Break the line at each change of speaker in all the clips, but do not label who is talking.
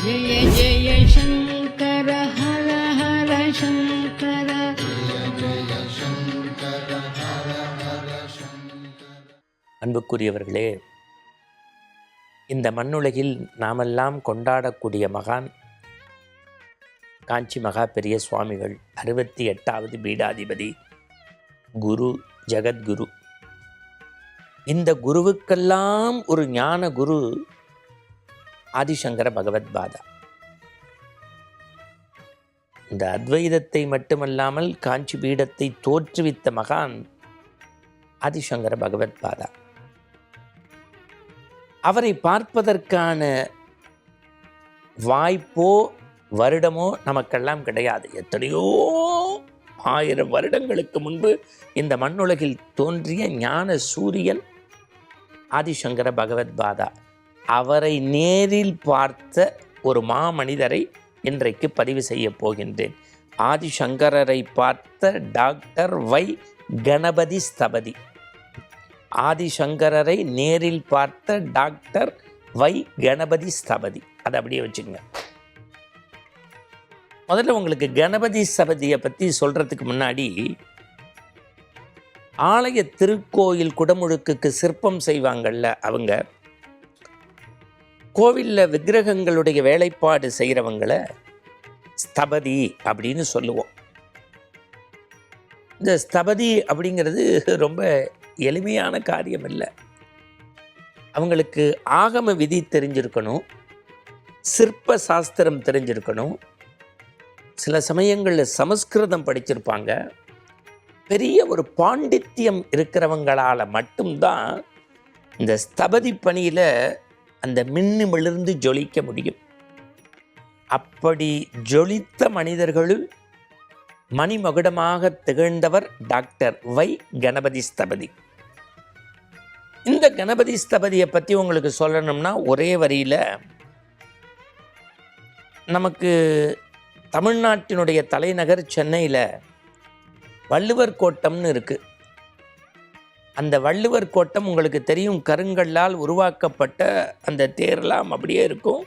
ஜய ஜய சங்கர ஹர ஹர சங்கர ஜய சங்கர ஹர ஹர சங்கர.
அன்புக்குரியவர்களே, இந்த மண்ணுலகில் நாமெல்லாம் கொண்டாடக்கூடிய மகான் காஞ்சி மகா பெரிய சுவாமிகள், 68வது பீடாதிபதி, குரு, ஜெகத்குரு. இந்த குருவுக்கெல்லாம் ஒரு ஞான குரு ஆதிசங்கர பகவத்பாதா. இந்த அத்வைதத்தை மட்டுமல்லாமல் காஞ்சி பீடத்தை தோற்றுவித்த மகான் ஆதிசங்கர பகவத்பாதா. அவரை பார்ப்பதற்கான வாய்ப்போ வருடமோ நமக்கெல்லாம் கிடையாது. எத்தனையோ 1000 வருடங்களுக்கு முன்பு இந்த மண்ணுலகில் தோன்றிய ஞான சூரியன் ஆதிசங்கர பகவத்பாதா. அவரை நேரில் பார்த்த ஒரு மாமனிதரை இன்றைக்கு பதிவு செய்ய போகின்றேன். ஆதிசங்கரரை பார்த்த டாக்டர் வை கணபதி ஸ்தபதி. ஆதிசங்கரரை நேரில் பார்த்த டாக்டர் வை கணபதி ஸ்தபதி. அதை அப்படியே வச்சுக்கோங்க. முதல்ல உங்களுக்கு கணபதி ஸ்தபதியை பற்றி சொல்கிறதுக்கு முன்னாடி, ஆலய திருக்கோயில் குடமுழுக்குக்கு சிற்பம் செய்வாங்கள்ல, அவங்க கோவிலில் விக்கிரகங்களுடைய வேலைப்பாடு செய்கிறவங்களை ஸ்தபதி அப்படின்னு சொல்லுவோம். இந்த ஸ்தபதி அப்படிங்கிறது ரொம்ப எளிமையான காரியம் இல்லை. அவங்களுக்கு ஆகம விதி தெரிஞ்சிருக்கணும், சிற்ப சாஸ்திரம் தெரிஞ்சிருக்கணும், சில சமயங்களில் சமஸ்கிருதம் படிச்சிருப்பாங்க. பெரிய ஒரு பாண்டித்யம் இருக்கிறவங்களால் மட்டும்தான் இந்த ஸ்தபதி பணியில் அந்த மின்னுமிலிருந்து ஜொலிக்க முடியும். அப்படி ஜொலித்த மனிதர்களுள் மணிமகுடமாக திகழ்ந்தவர் டாக்டர் வை கணபதி ஸ்தபதி. இந்த கணபதி ஸ்தபதியை பற்றி உங்களுக்கு சொல்லணும்னா ஒரே வரியில், நமக்கு தமிழ்நாட்டினுடைய தலைநகர் சென்னையில் வள்ளுவர் கோட்டம்னு இருக்குது. அந்த வள்ளுவர் கோட்டம் உங்களுக்கு தெரியும், கருங்கல்லால் உருவாக்கப்பட்ட அந்த தேர்லாம் அப்படியே இருக்கும்.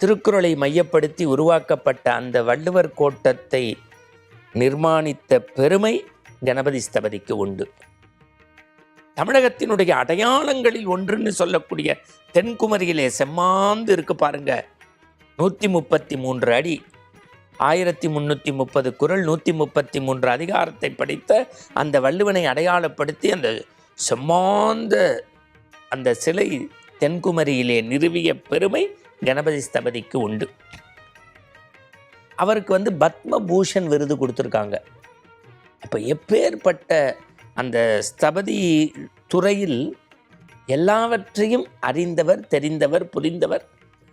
திருக்குறளை மையப்படுத்தி உருவாக்கப்பட்ட அந்த வள்ளுவர் கோட்டத்தை நிர்மாணித்த பெருமை கணபதி ஸ்தபதிக்கு உண்டு. தமிழகத்தினுடைய அடையாளங்களில் ஒன்றுன்னு சொல்லக்கூடிய தென்குமரியிலே செம்மாந்து இருக்கு பாருங்க. 133 அடி, 1330 குறள், 133 அதிகாரத்தை படித்த அந்த வள்ளுவனை அடையாளப்படுத்தி அந்த செம்மாந்த அந்த சிலை தென்குமரியிலே நிறுவிய பெருமை கணபதி ஸ்தபதிக்கு உண்டு. அவருக்கு பத்மபூஷன் விருது கொடுத்துருக்காங்க. அப்போ எப்பேற்பட்ட அந்த ஸ்தபதி துறையில் எல்லாவற்றையும் அறிந்தவர், தெரிந்தவர், புரிந்தவர்,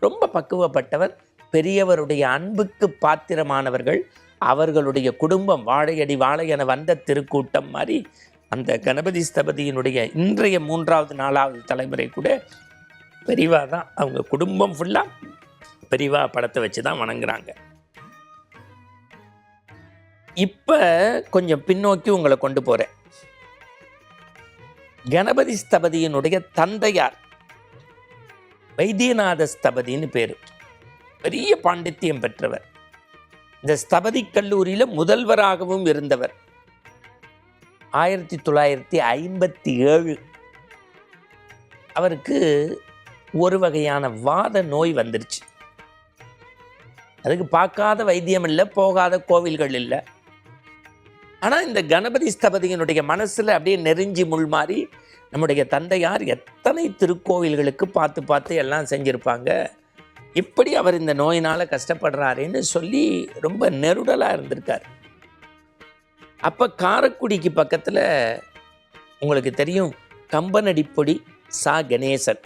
ரொம்ப பக்குவப்பட்டவர், பெரியவருடைய அன்புக்கு பாத்திரமானவர்கள். அவர்களுடைய குடும்பம் வாழையடி வாழை என வந்த திருக்கூட்டம் மாதிரி அந்த கணபதி ஸ்தபதியினுடைய இன்றைய 3வது 4வது தலைமுறை கூட பெரியவா தான். அவங்க குடும்பம் ஃபுல்லாக பெரியவா படத்தை வச்சு தான் வணங்குறாங்க. இப்போ கொஞ்சம் பின்னோக்கி உங்களை கொண்டு போகிறேன். கணபதி ஸ்தபதியினுடைய தந்தையார் வைத்தியநாத ஸ்தபதின்னு பேர். பெரிய பாண்டித்யம் பெற்றவர். இந்த ஸ்தபதி கல்லூரியில் முதல்வராகவும் இருந்தவர். 1957 அவருக்கு ஒரு வகையான வாத நோய் வந்துருச்சு. அதுக்கு பார்க்காத வைத்தியம் இல்லை, போகாத கோவில்கள் இல்லை. ஆனால் இந்த கணபதி ஸ்தபதியினுடைய மனசில் அப்படியே நெருஞ்சி முள் மாறி நம்முடைய தந்தையார் எத்தனை திருக்கோவில்களுக்கு பார்த்து பார்த்து எல்லாம் செஞ்சுருப்பாங்க. இப்படி அவர் இந்த நோயினால் கஷ்டப்படுறாருன்னு சொல்லி ரொம்ப நெருடலாக இருந்திருக்கார். அப்போ காரைக்குடிக்கு பக்கத்தில் உங்களுக்கு தெரியும் கம்பனடிப்பொடி சா கணேசன்.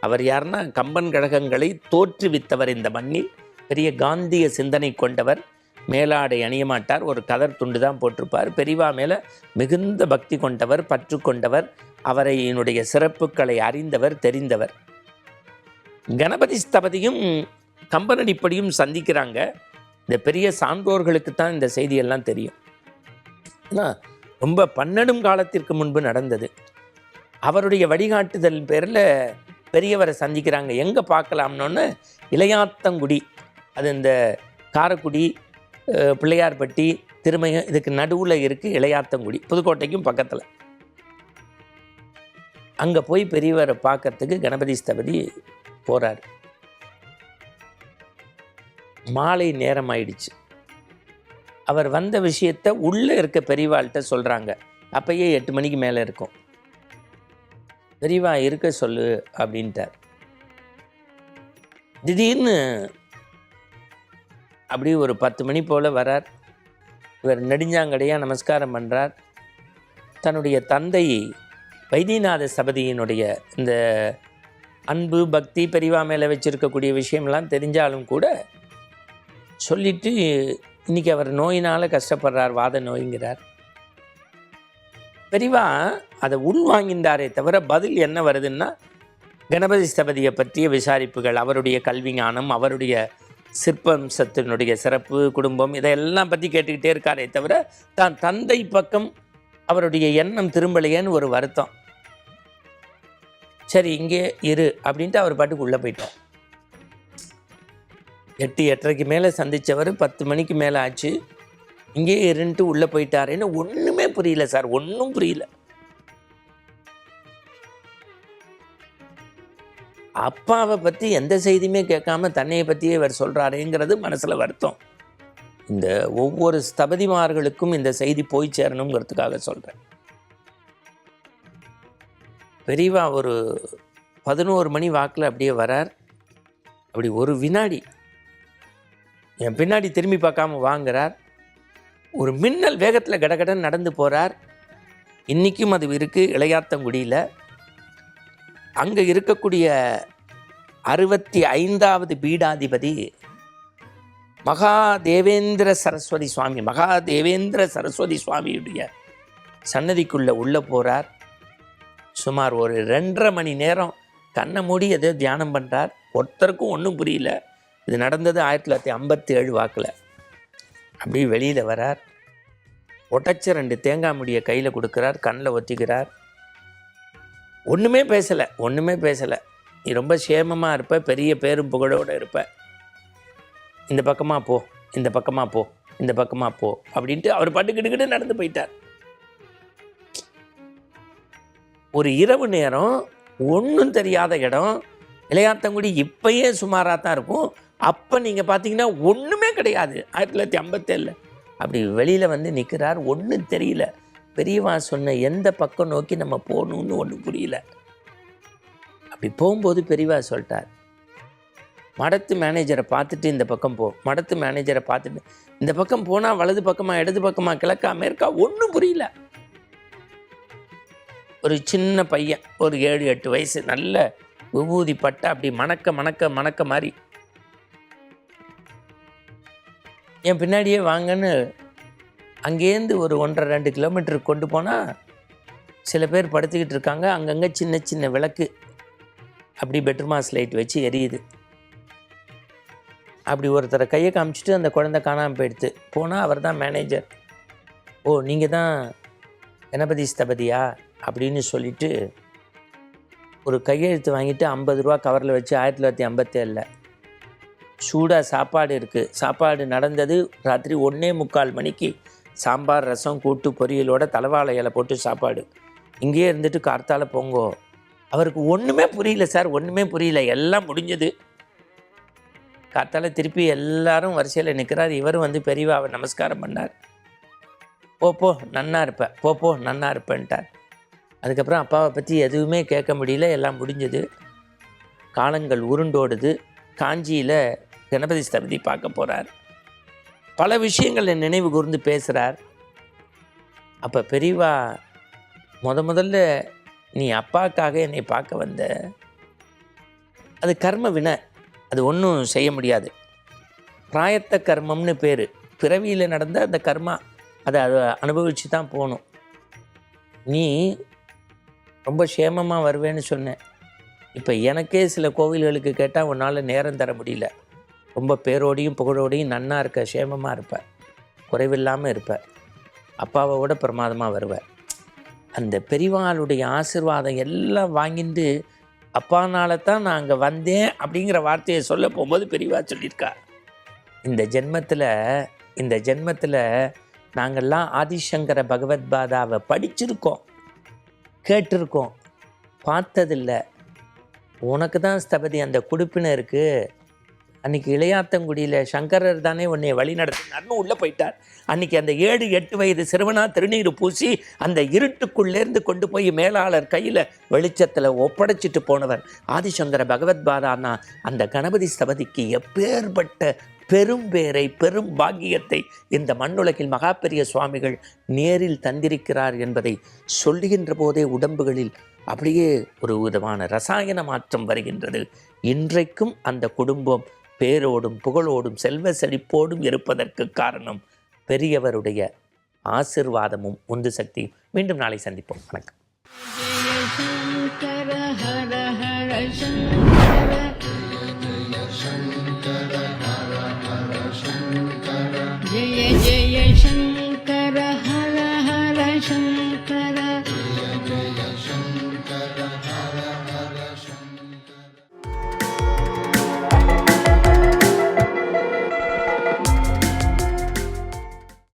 அவர் யாருன்னா கம்பன் கழகங்களை தோற்றுவித்தவர். இந்த மண்ணில் பெரிய காந்திய சிந்தனை கொண்டவர். மேலாடை அணிய மாட்டார், ஒரு கதர் துண்டு தான் போட்டிருப்பார். பெரியவா மேலே மிகுந்த பக்தி கொண்டவர், பற்று கொண்டவர், அவரையினுடைய சிறப்புகளை அறிந்தவர், தெரிந்தவர். கணபதி ஸ்தபதியும் கம்பனடிப்படியும் சந்திக்கிறாங்க. இந்த பெரிய சான்றோர்களுக்கு தான் இந்த செய்தியெல்லாம் தெரியும். ஆனால் ரொம்ப 12 காலத்திற்கு முன்பு நடந்தது. அவருடைய வழிகாட்டுதல் பேரில் பெரியவரை சந்திக்கிறாங்க. எங்கே பார்க்கலாம்னு இளையாத்தங்குடி, அது இந்த காரைக்குடி, பிள்ளையார்பட்டி, திருமயம் இதுக்கு நடுவில் இருக்குது இளையாத்தங்குடி, புதுக்கோட்டைக்கும் பக்கத்தில். அங்கே போய் பெரியவரை பார்க்கறதுக்கு கணபதி ஸ்தபதி போகிறார். மாலை நேரம் ஆயிடுச்சு. அவர் வந்த விஷயத்தை உள்ளே இருக்க பெரியவாள்கிட்ட சொல்கிறாங்க. அப்பயே 8 மணிக்கு மேலே இருக்கும். பெரியவா இருக்க சொல்லு அப்படின்ட்டார். திடீர்னு அப்படி ஒரு 10 மணி போல் வரார். இவர் நெடுஞ்சாங்கடையாக நமஸ்காரம் பண்ணுறார். தன்னுடைய தந்தை வைத்தியநாத ஸ்தபதியினுடைய இந்த அன்பு பக்தி பெரியவா மேலே வச்சுருக்கக்கூடிய விஷயம்லாம் தெரிஞ்சாலும் கூட சொல்லிவிட்டு இன்றைக்கி அவர் நோயினால் கஷ்டப்படுறார், வாத நோய்ங்கிறார். பெரியவா அதை உள்வாங்கின்றாரே தவிர பதில் என்ன வருதுன்னா, கணபதி ஸ்தபதியை பற்றிய விசாரிப்புகள், அவருடைய கல்வி ஞானம், அவருடைய சிற்பம்சத்தினுடைய சிறப்பு, குடும்பம், இதையெல்லாம் பற்றி கேட்டுக்கிட்டே இருக்காரே தவிர தான் தந்தை பக்கம் அவருடைய எண்ணம் திரும்பலையேன்னு ஒரு வருத்தம். சரி இங்கே இரு அப்படின்ட்டு அவர் பாட்டுக்கு உள்ளே போயிட்டார். 8-8:30 மேலே சந்தித்தவர் 10 மணிக்கு மேலே ஆச்சு. இங்கே இருந்துட்டு உள்ளே போயிட்டாருன்னு ஒன்றுமே புரியல சார், ஒன்றும் புரியல. அப்பாவை பற்றி எந்த செய்தியுமே கேட்காம தன்னையை பற்றியே இவர் சொல்கிறாருங்கிறது மனசில் வருத்தம். இந்த ஒவ்வொரு ஸ்தபதிமார்களுக்கும் இந்த செய்தி போய் சேரணுங்கிறதுக்காக சொல்கிறேன். பெரியவா ஒரு 11 மணி வாக்கில் அப்படியே வரார். அப்படி ஒரு வினாடி என் பின்னாடி திரும்பி பார்க்காம வாங்குறார். ஒரு மின்னல் வேகத்தில் கடகடன் நடந்து போகிறார். இன்றைக்கும் அது இருக்குது இளையாத்தங்குடியில். அங்கே இருக்கக்கூடிய 65வது பீடாதிபதி மகாதேவேந்திர சரஸ்வதி சுவாமியுடைய சன்னதிக்குள்ளே உள்ளே போகிறார். சுமார் ஒரு 2.5 மணி நேரம் கண்ணை மூடி எதோ தியானம் பண்ணுறார். ஒருத்தருக்கும் ஒன்றும் புரியல. இது நடந்தது 1957 வாக்கில். அப்படி வெளியில் வரார். உடைச்ச 2 தேங்காய் முடியை கையில் கொடுக்குறார், கண்ணில் ஒத்திக்கிறார். ஒன்றுமே பேசலை. நீ ரொம்ப சேமமாக இருப்ப, பெரிய பேரும் புகழோடு இருப்ப, இந்த பக்கமாக போ அப்படின்ட்டு அவர் பாட்டுக்கிட்டு நடந்து போயிட்டார். ஒரு இரவு நேரம், ஒன்றும் தெரியாத இடம். இளையாத்தங்குடி இப்பயே சுமாராக தான் இருக்கும். அப்போ நீங்கள் பார்த்தீங்கன்னா ஒன்றுமே கிடையாது. 1957 அப்படி வெளியில் வந்து நிற்கிறார். ஒன்றும் தெரியல. பெரியவா சொன்ன எந்த பக்கம் நோக்கி நம்ம போகணுன்னு ஒன்றும் புரியல. அப்படி போகும்போது பெரியவா சொல்லிட்டார், மடத்து மேனேஜரை பார்த்துட்டு இந்த பக்கம் போ, மடத்து மேனேஜரை பார்த்துட்டு இந்த பக்கம் போனால் வலது பக்கமாக இடது பக்கமாக கிழக்கா மேற்கா ஒன்றும் புரியல. ஒரு சின்ன பையன், ஒரு 7-8 வயசு, நல்ல விபூதி பட்டை, அப்படி மணக்க மாதிரி என் பின்னாடியே வாங்கன்னு அங்கேருந்து ஒரு 1.5-2 கிலோமீட்டருக்கு கொண்டு போனால் சில பேர் படுத்துக்கிட்டு இருக்காங்க. அங்கங்கே சின்ன விளக்கு அப்படி பெட்ரூமாஸ் லைட் வச்சு எரியுது. அப்படி ஒருத்தரை கையை காமிச்சிட்டு அந்த குழந்தை காணாமல் போயிடுது. போனால் அவர் தான் மேனேஜர். ஓ நீங்கள் தான் கணபதி ஸ்தபதியா அப்படின்னு சொல்லிவிட்டு ஒரு கையெழுத்து வாங்கிட்டு 50 ரூபா கவரில் வச்சு 1957 சூடாக சாப்பாடு இருக்குது. சாப்பாடு நடந்தது ராத்திரி 1:45 மணிக்கு. சாம்பார், ரசம், கூட்டு, பொரியலோட தலைவாழை இலை போட்டு சாப்பாடு. இங்கேயே இருந்துட்டு கார்த்தால போங்கோ. அவருக்கு ஒன்றுமே புரியல சார், ஒன்றுமே புரியல. எல்லாம் முடிஞ்சது. கார்த்தால திருப்பி எல்லாரும் வரிசையில் நிற்கிறார். இவரும் வந்து பெரியவாவை நமஸ்காரம் பண்ணார். போ நன்னா இருப்பேன், போ நன்னா இருப்பேன்ட்டார். அதுக்கப்புறம் அப்பாவை பற்றி எதுவுமே கேட்க முடியல. எல்லாம் முடிஞ்சது. காலங்கள் உருண்டோடுது. காஞ்சியில் கணபதி ஸ்தபதி பார்க்க போகிறார். பல விஷயங்களை நினைவு கூர்ந்து பேசுகிறார். அப்போ பெரியவா முதல்ல நீ அப்பாவுக்காக என்னை பார்க்க வந்த, அது கர்ம வினை, அது ஒன்றும் செய்ய முடியாது. பிராயத்த கர்மம்னு பேர். பிறவியில் நடந்த அந்த கர்மா, அதை அனுபவித்து தான் போகணும். நீ ரொம்ப சேமமாக வருவேன்னு சொன்னேன். இப்போ எனக்கே சில கோவில்களுக்கு கேட்டால் உன்னால் நேரம் தர முடியல. ரொம்ப பேரோடையும் புகழோடையும் நன்னா இருக்க, சேமமாக இருப்ப, குறைவில்லாமல் இருப்ப, அப்பாவை விட பிரமாதமாக வருவ. அந்த பெரியவாளுடைய ஆசீர்வாதம் எல்லாம் வாங்கிட்டு அப்பானால தான் நான் அங்கே வந்தேன் அப்படிங்கிற வார்த்தையை சொல்ல போகும்போது பெரியவா சொல்லியிருக்கா. இந்த ஜென்மத்தில் நாங்கள்லாம் ஆதிசங்கர பகவத்பாதாவை படிச்சிருக்கோம், கேட்டிருக்கோம், பார்த்ததில்லை. உனக்கு தான் ஸ்தபதி அந்த குடுப்பினை இருக்குது. அன்றைக்கி இளையாத்தங்குடியில் சங்கரர் தானே உன்னை வழி நடத்தினார்னு உள்ளே போயிட்டார். அன்றைக்கி அந்த 7-8 வயது சிறுவனா திருநீர் பூசி அந்த இருட்டுக்குள்ளேருந்து கொண்டு போய் மேலாளர் கையில் வெளிச்சத்தில் ஒப்படைச்சிட்டு போனவர் ஆதிசங்கர பகவத்பாதானா. அந்த கணபதி ஸ்தபதிக்கு எப்பேற்பட்ட பெரும் பேரை, பெரும் பாக்கியத்தை இந்த மண்ணுலகில் மகாபெரிய சுவாமிகள் நேரில் தந்திருக்கிறார் என்பதை சொல்லுகின்ற போதே உடம்புகளில் அப்படியே ஒரு விதமான ரசாயன மாற்றம் வருகின்றது. இன்றைக்கும் அந்த குடும்பம் பேரோடும் புகழோடும் செல்வ செழிப்போடும் இருப்பதற்கு காரணம் பெரியவருடைய ஆசிர்வாதமும் உந்து சக்தியும். மீண்டும் நாளை சந்திப்போம். வணக்கம்.
ஜெய ஜெய